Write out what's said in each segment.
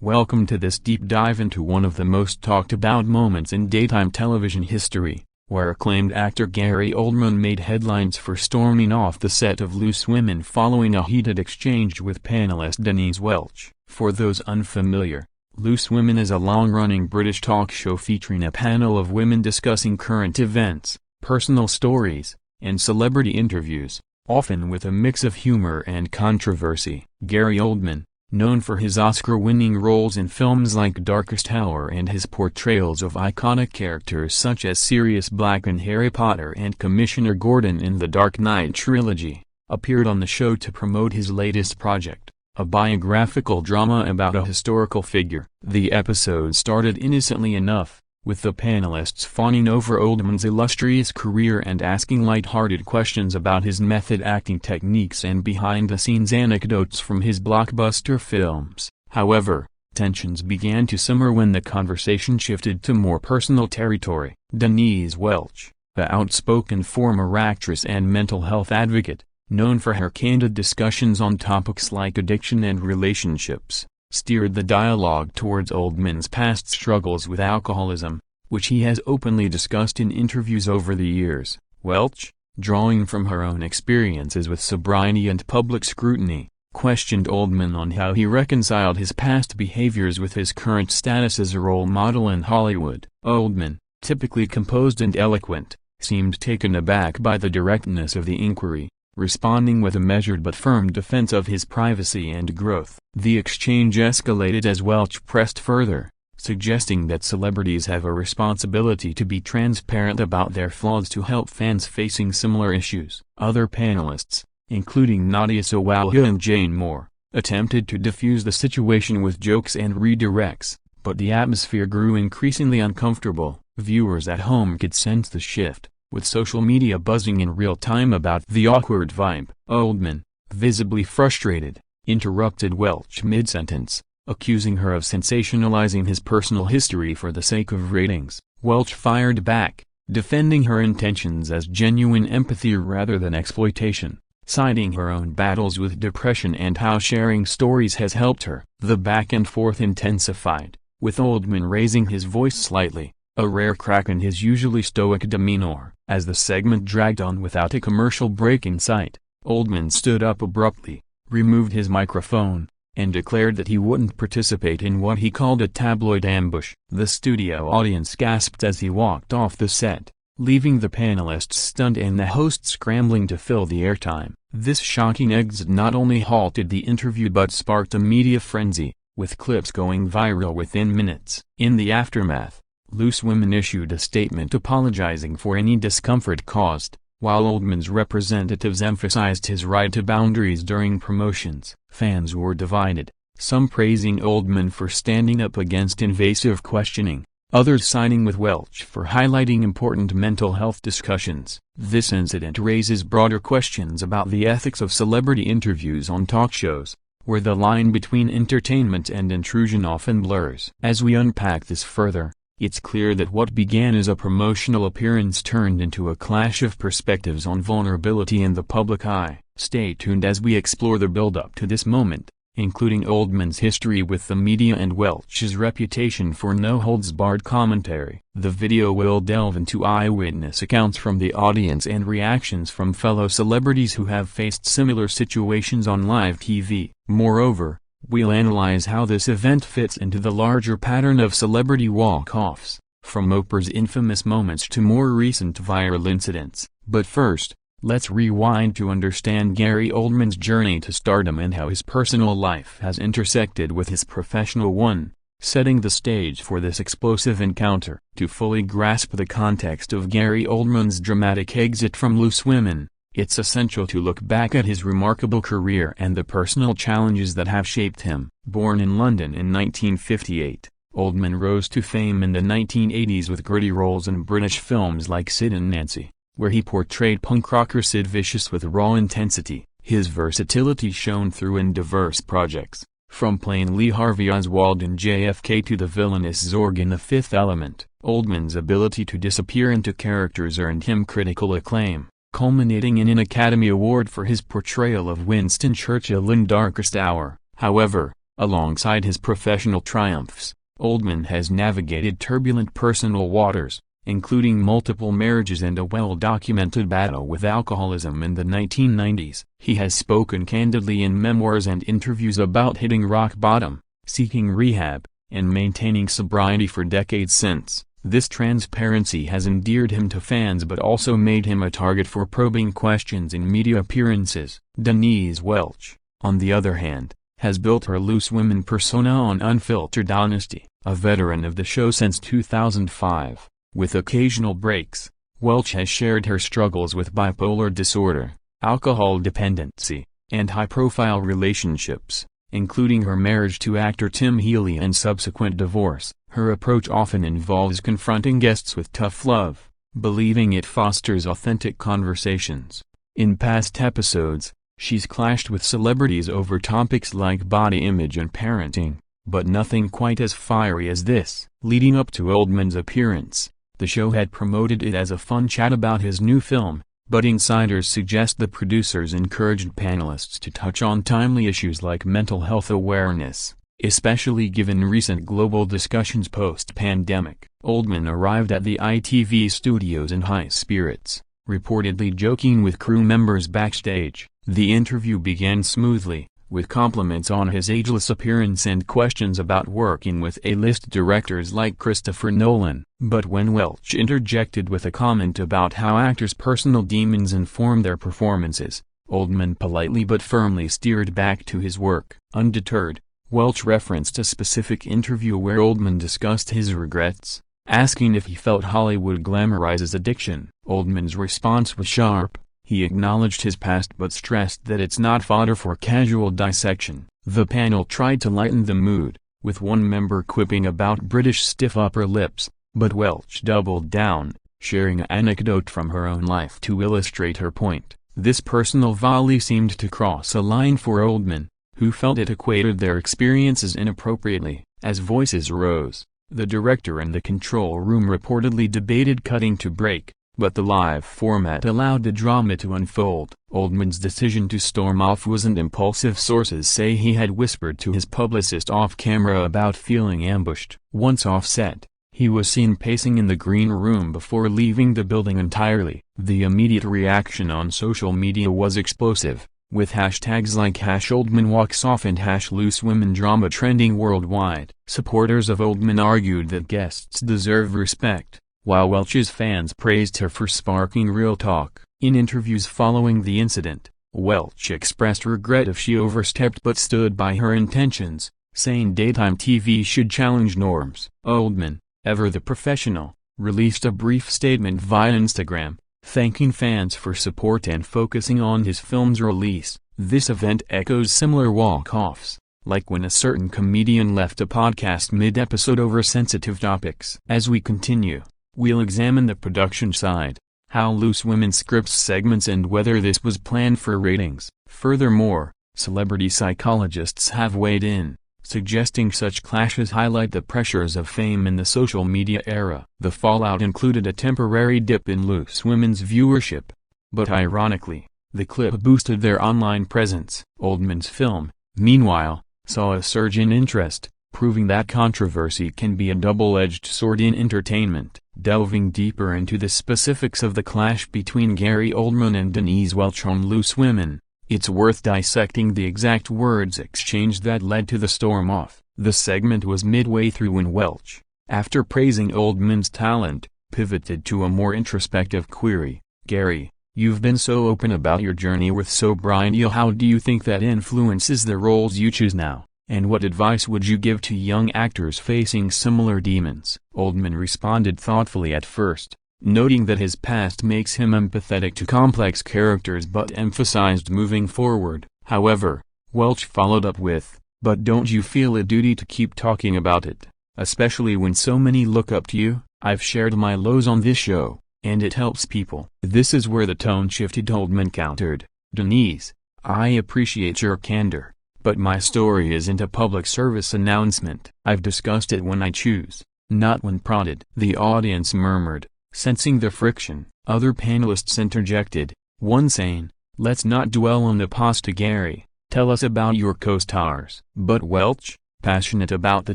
Welcome to this deep dive into one of the most talked about moments in daytime television history, where acclaimed actor Gary Oldman made headlines for storming off the set of Loose Women following a heated exchange with panelist Denise Welch. For those unfamiliar, Loose Women is a long-running British talk show featuring a panel of women discussing current events, personal stories, and celebrity interviews, often with a mix of humor and controversy. Gary Oldman, known for his Oscar-winning roles in films like Darkest Hour and his portrayals of iconic characters such as Sirius Black in Harry Potter and Commissioner Gordon in the Dark Knight trilogy, appeared on the show to promote his latest project, a biographical drama about a historical figure. The episode started innocently enough, with the panelists fawning over Oldman's illustrious career and asking light-hearted questions about his method acting techniques and behind-the-scenes anecdotes from his blockbuster films. However, tensions began to simmer when the conversation shifted to more personal territory. Denise Welch, the outspoken former actress and mental health advocate, known for her candid discussions on topics like addiction and relationships, steered the dialogue towards Oldman's past struggles with alcoholism, which he has openly discussed in interviews over the years. Welch, drawing from her own experiences with sobriety and public scrutiny, questioned Oldman on how he reconciled his past behaviors with his current status as a role model in Hollywood. Oldman, typically composed and eloquent, seemed taken aback by the directness of the inquiry, responding with a measured but firm defense of his privacy and growth. The exchange escalated as Welch pressed further, suggesting that celebrities have a responsibility to be transparent about their flaws to help fans facing similar issues. Other panelists, including Nadia Sawalha and Jane Moore, attempted to diffuse the situation with jokes and redirects, but the atmosphere grew increasingly uncomfortable. Viewers at home could sense the shift, with social media buzzing in real time about the awkward vibe. Oldman, visibly frustrated, interrupted Welch mid-sentence, accusing her of sensationalizing his personal history for the sake of ratings. Welch fired back, defending her intentions as genuine empathy rather than exploitation, citing her own battles with depression and how sharing stories has helped her. The back and forth intensified, with Oldman raising his voice slightly, a rare crack in his usually stoic demeanor. As the segment dragged on without a commercial break in sight, Oldman stood up abruptly, removed his microphone, and declared that he wouldn't participate in what he called a tabloid ambush. The studio audience gasped as he walked off the set, leaving the panelists stunned and the host scrambling to fill the airtime. This shocking exit not only halted the interview but sparked a media frenzy, with clips going viral within minutes. In the aftermath, Loose Women issued a statement apologizing for any discomfort caused, while Oldman's representatives emphasized his right to boundaries during promotions. Fans were divided, some praising Oldman for standing up against invasive questioning, others siding with Welch for highlighting important mental health discussions. This incident raises broader questions about the ethics of celebrity interviews on talk shows, where the line between entertainment and intrusion often blurs. As we unpack this further, it's clear that what began as a promotional appearance turned into a clash of perspectives on vulnerability in the public eye. Stay tuned as we explore the build-up to this moment, including Oldman's history with the media and Welch's reputation for no-holds-barred commentary. The video will delve into eyewitness accounts from the audience and reactions from fellow celebrities who have faced similar situations on live TV. Moreover, we'll analyze how this event fits into the larger pattern of celebrity walk-offs, from Oprah's infamous moments to more recent viral incidents. But first, let's rewind to understand Gary Oldman's journey to stardom and how his personal life has intersected with his professional one, setting the stage for this explosive encounter. To fully grasp the context of Gary Oldman's dramatic exit from Loose Women, it's essential to look back at his remarkable career and the personal challenges that have shaped him. Born in London in 1958, Oldman rose to fame in the 1980s with gritty roles in British films like Sid and Nancy, where he portrayed punk rocker Sid Vicious with raw intensity. His versatility shone through in diverse projects, from playing Lee Harvey Oswald in JFK to the villainous Zorg in The Fifth Element. Oldman's ability to disappear into characters earned him critical acclaim, culminating in an Academy Award for his portrayal of Winston Churchill in Darkest Hour. However, Alongside his professional triumphs, Oldman has navigated turbulent personal waters, including multiple marriages and a well-documented battle with alcoholism in the 1990s. He has spoken candidly in memoirs and interviews about hitting rock bottom, seeking rehab, and maintaining sobriety for decades since. This transparency has endeared him to fans but also made him a target for probing questions in media appearances. Denise Welch, on the other hand, has built her loose women persona on Unfiltered Honesty. A veteran of the show since 2005, with occasional breaks, Welch has shared her struggles with bipolar disorder, alcohol dependency, and high-profile relationships, including her marriage to actor Tim Healy and subsequent divorce. Her approach often involves confronting guests with tough love, believing it fosters authentic conversations. In past episodes, she's clashed with celebrities over topics like body image and parenting, but nothing quite as fiery as this. Leading up to Oldman's appearance, the show had promoted it as a fun chat about his new film, but insiders suggest the producers encouraged panelists to touch on timely issues like mental health awareness, especially given recent global discussions post-pandemic. Oldman arrived at the ITV studios in high spirits, reportedly joking with crew members backstage. The interview began smoothly, with compliments on his ageless appearance and questions about working with A-list directors like Christopher Nolan. But when Welch interjected with a comment about how actors' personal demons inform their performances, Oldman politely but firmly steered back to his work. Undeterred, Welch referenced a specific interview where Oldman discussed his regrets, asking if he felt Hollywood glamorizes addiction. Oldman's response was sharp. He acknowledged his past but stressed that it's not fodder for casual dissection. The panel tried to lighten the mood, with one member quipping about British stiff upper lips, but Welch doubled down, sharing an anecdote from her own life to illustrate her point. This personal volley seemed to cross a line for Oldman, who felt it equated their experiences inappropriately. As voices rose, the director and the control room reportedly debated cutting to break, but the live format allowed the drama to unfold. Oldman's decision to storm off wasn't impulsive. Sources say he had whispered to his publicist off-camera about feeling ambushed. Once off set, he was seen pacing in the green room before leaving the building entirely. The immediate reaction on social media was explosive, with hashtags like #OldmanWalksOff and #LooseWomenDrama trending worldwide. Supporters of Oldman argued that guests deserve respect, while Welch's fans praised her for sparking real talk. In interviews following the incident, Welch expressed regret if she overstepped but stood by her intentions, saying daytime TV should challenge norms. Oldman, ever the professional, released a brief statement via Instagram, thanking fans for support and focusing on his film's release. This event echoes similar walk-offs, like when a certain comedian left a podcast mid-episode over sensitive topics. As we continue, we'll examine the production side, how Loose Women scripts segments and whether this was planned for ratings. Furthermore, celebrity psychologists have weighed in, suggesting such clashes highlight the pressures of fame in the social media era. The fallout included a temporary dip in Loose Women's viewership, but ironically, the clip boosted their online presence. Oldman's film, meanwhile, saw a surge in interest, proving that controversy can be a double-edged sword in entertainment. Delving deeper into the specifics of the clash between Gary Oldman and Denise Welch on Loose Women, it's worth dissecting the exact words exchanged that led to the storm-off. The segment was midway through when Welch, after praising Oldman's talent, pivoted to a more introspective query. "Gary, you've been so open about your journey with sobriety. How do you think that influences the roles you choose now? And what advice would you give to young actors facing similar demons?" Oldman responded thoughtfully at first, noting that his past makes him empathetic to complex characters but emphasized moving forward. However, Welch followed up with, "But don't you feel a duty to keep talking about it, especially when so many look up to you? I've shared my lows on this show, and it helps people." This is where the tone shifted. Oldman countered, "Denise, I appreciate your candor, but my story isn't a public service announcement. I've discussed it when I choose, not when prodded." The audience murmured, sensing the friction. Other panelists interjected, one saying, "Let's not dwell on the past, Gary. Tell us about your co-stars." But Welch, passionate about the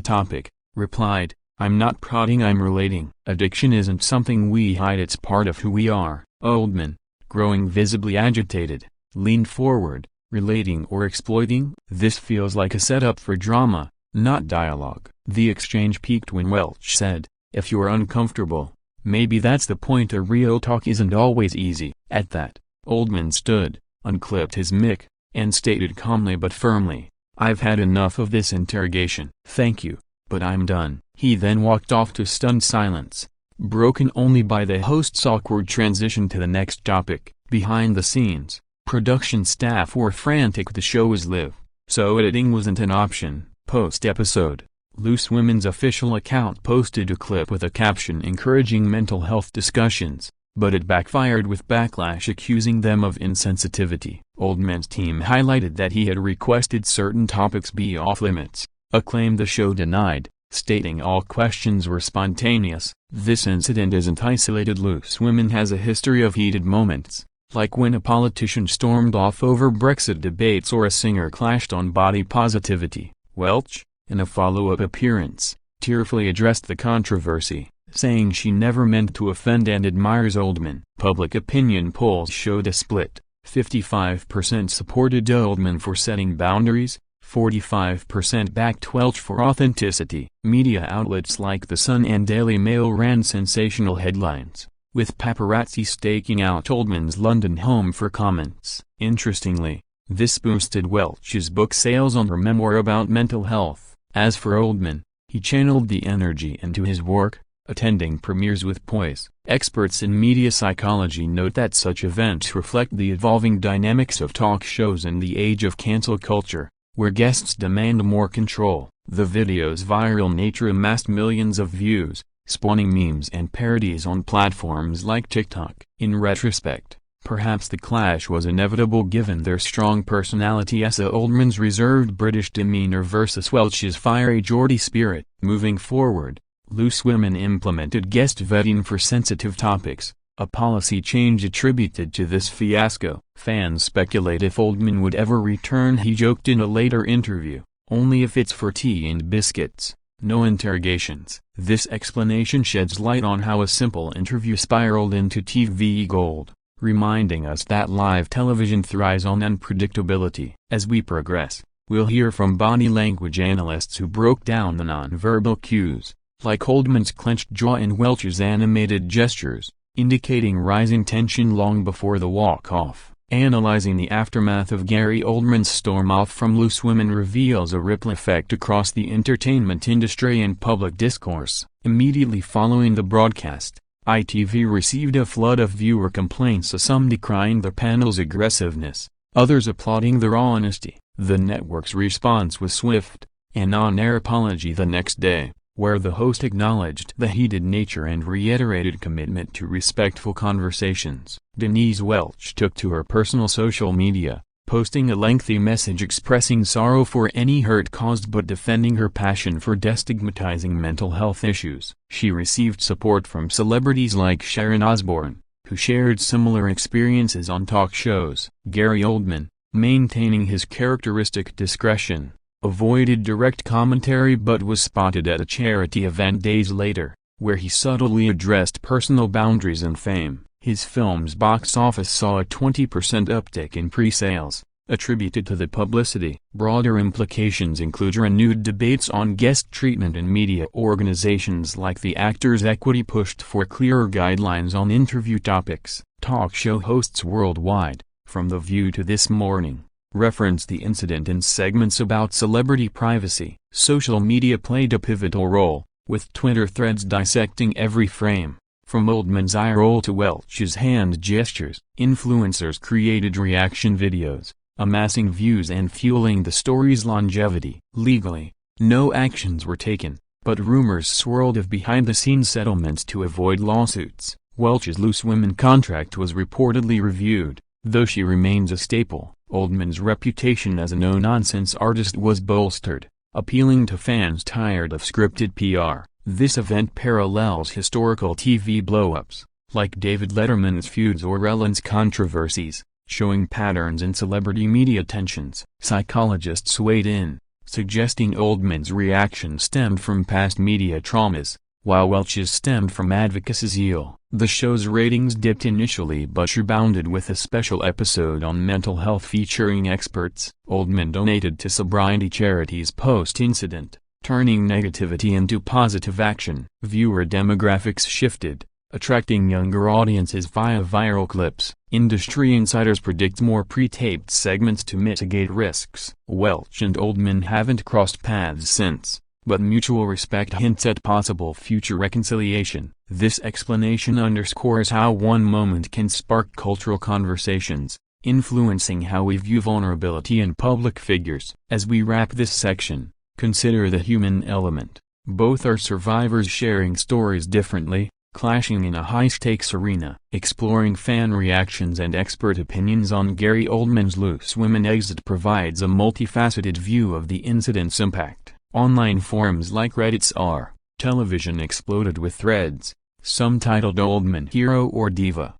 topic, replied, "I'm not prodding, I'm relating. Addiction isn't something we hide, it's part of who we are." Oldman, growing visibly agitated, leaned forward, "Relating or exploiting? This feels like a setup for drama, not dialogue." The exchange peaked when Welch said, "If you're uncomfortable, maybe that's the point. A real talk isn't always easy." At that, Oldman stood, unclipped his mic, and stated calmly but firmly, "I've had enough of this interrogation. Thank you, but I'm done." He then walked off to stunned silence, broken only by the host's awkward transition to the next topic. Behind the scenes, production staff were frantic. The show was live, so editing wasn't an option. Post-episode, Loose Women's official account posted a clip with a caption encouraging mental health discussions, but it backfired with backlash accusing them of insensitivity. Oldman's team highlighted that he had requested certain topics be off-limits, a claim the show denied, stating all questions were spontaneous. This incident isn't isolated. Loose Women has a history of heated moments, like when a politician stormed off over Brexit debates or a singer clashed on body positivity. Welch, in a follow-up appearance, tearfully addressed the controversy, saying she never meant to offend and admires Oldman. Public opinion polls showed a split. 55% supported Oldman for setting boundaries, 45% backed Welch for authenticity. Media outlets like The Sun and Daily Mail ran sensational headlines, with paparazzi staking out Oldman's London home for comments. Interestingly, this boosted Welch's book sales on her memoir about mental health. As for Oldman, he channeled the energy into his work, attending premieres with poise. Experts in media psychology note that such events reflect the evolving dynamics of talk shows in the age of cancel culture, where guests demand more control. The video's viral nature amassed millions of views, spawning memes and parodies on platforms like TikTok. In retrospect, perhaps the clash was inevitable given their strong personalities. Oldman's reserved British demeanor versus Welch's fiery Geordie spirit. Moving forward, Loose Women implemented guest vetting for sensitive topics, a policy change attributed to this fiasco. Fans speculate if Oldman would ever return. He joked in a later interview, "Only if it's for tea and biscuits, no interrogations." This explanation sheds light on how a simple interview spiraled into TV gold, reminding us that live television thrives on unpredictability. As we progress, we'll hear from body language analysts who broke down the nonverbal cues, like Oldman's clenched jaw and Welch's animated gestures, indicating rising tension long before the walk-off. Analyzing the aftermath of Gary Oldman's storm off from Loose Women reveals a ripple effect across the entertainment industry and public discourse. Immediately following the broadcast, ITV received a flood of viewer complaints, some decrying the panel's aggressiveness, others applauding their honesty. The network's response was swift, an on-air apology the next day, where the host acknowledged the heated nature and reiterated commitment to respectful conversations. Denise Welch took to her personal social media, posting a lengthy message expressing sorrow for any hurt caused but defending her passion for destigmatizing mental health issues. She received support from celebrities like Sharon Osbourne, who shared similar experiences on talk shows. Gary Oldman, maintaining his characteristic discretion, avoided direct commentary but was spotted at a charity event days later, where he subtly addressed personal boundaries and fame. His film's box office saw a 20% uptick in pre-sales, attributed to the publicity. Broader implications include renewed debates on guest treatment in media. Organizations like the Actors Equity pushed for clearer guidelines on interview topics. Talk show hosts worldwide, from The View to This Morning, referenced the incident in segments about celebrity privacy. Social media played a pivotal role, with Twitter threads dissecting every frame, from Oldman's eye roll to Welch's hand gestures. Influencers created reaction videos, amassing views and fueling the story's longevity. Legally, no actions were taken, but rumors swirled of behind-the-scenes settlements to avoid lawsuits. Welch's Loose Women contract was reportedly reviewed, though she remains a staple. Oldman's reputation as a no-nonsense artist was bolstered, appealing to fans tired of scripted PR. This event parallels historical TV blow-ups, like David Letterman's feuds or Ellen's controversies, showing patterns in celebrity media tensions. Psychologists weighed in, suggesting Oldman's reaction stemmed from past media traumas, while Welch's stemmed from advocacy zeal. The show's ratings dipped initially but rebounded with a special episode on mental health featuring experts. Oldman donated to sobriety charities post-incident, turning negativity into positive action. Viewer demographics shifted, attracting younger audiences via viral clips. Industry insiders predict more pre-taped segments to mitigate risks. Welch and Oldman haven't crossed paths since, but mutual respect hints at possible future reconciliation. This explanation underscores how one moment can spark cultural conversations, influencing how we view vulnerability in public figures. As we wrap this section, consider the human element. Both are survivors sharing stories differently, clashing in a high-stakes arena. Exploring fan reactions and expert opinions on Gary Oldman's Loose Women exit provides a multifaceted view of the incident's impact. Online forums like Reddit's R. Television exploded with threads, some titled Oldman Hero or Diva,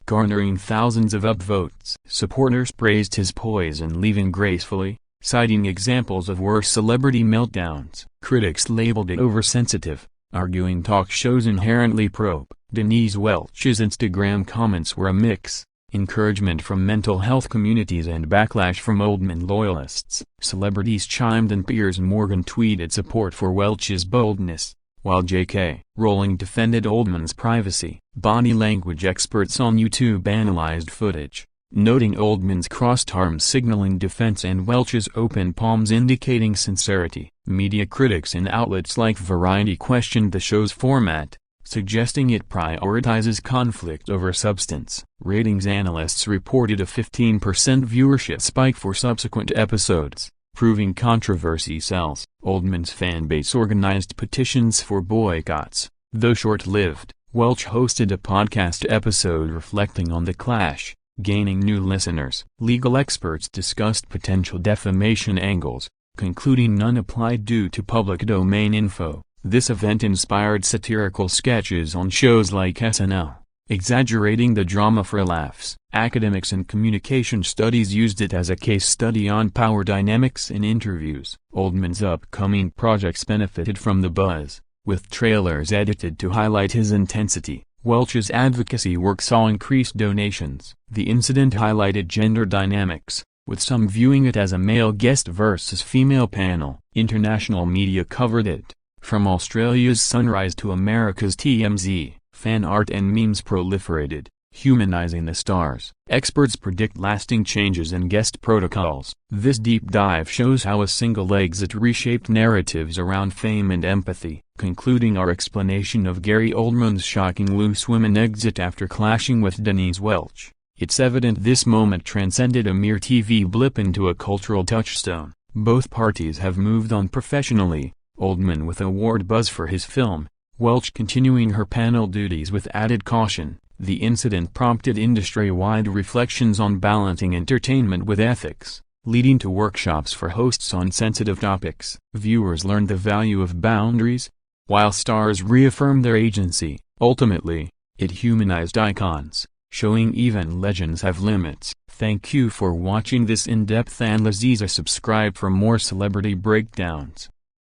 garnering thousands of upvotes. Supporters praised his poise in leaving gracefully, citing examples of worse celebrity meltdowns. Critics labeled it oversensitive, arguing talk shows inherently probe. Denise Welch's Instagram comments were a mix, encouragement from mental health communities and backlash from Oldman loyalists. Celebrities chimed in. Piers Morgan tweeted support for Welch's boldness, while J.K. Rowling defended Oldman's privacy. Body language experts on YouTube analyzed footage, noting Oldman's crossed arms signaling defense and Welch's open palms indicating sincerity. Media critics in outlets like Variety questioned the show's format, suggesting it prioritizes conflict over substance. Ratings analysts reported a 15% viewership spike for subsequent episodes, proving controversy sells. Oldman's fanbase organized petitions for boycotts. Though short-lived, Welch hosted a podcast episode reflecting on the clash, gaining new listeners. Legal experts discussed potential defamation angles, concluding none applied due to public domain info. This event inspired satirical sketches on shows like SNL, exaggerating the drama for laughs. Academics in communication studies used it as a case study on power dynamics in interviews. Oldman's upcoming projects benefited from the buzz, with trailers edited to highlight his intensity. Welch's advocacy work saw increased donations. The incident highlighted gender dynamics, with some viewing it as a male guest versus female panel. International media covered it, from Australia's Sunrise to America's TMZ. Fan art and memes proliferated, humanizing the stars. Experts predict lasting changes in guest protocols. This deep dive shows how a single exit reshaped narratives around fame and empathy. Concluding our explanation of Gary Oldman's shocking Loose Women exit after clashing with Denise Welch, it's evident this moment transcended a mere TV blip into a cultural touchstone. Both parties have moved on professionally, Oldman with award buzz for his film, Welch continuing her panel duties with added caution. The incident prompted industry-wide reflections on balancing entertainment with ethics, leading to workshops for hosts on sensitive topics. Viewers learned the value of boundaries, while stars reaffirmed their agency. Ultimately, it humanized icons, showing even legends have limits. Thank you for watching this in-depth analysis. Subscribe for more celebrity breakdowns.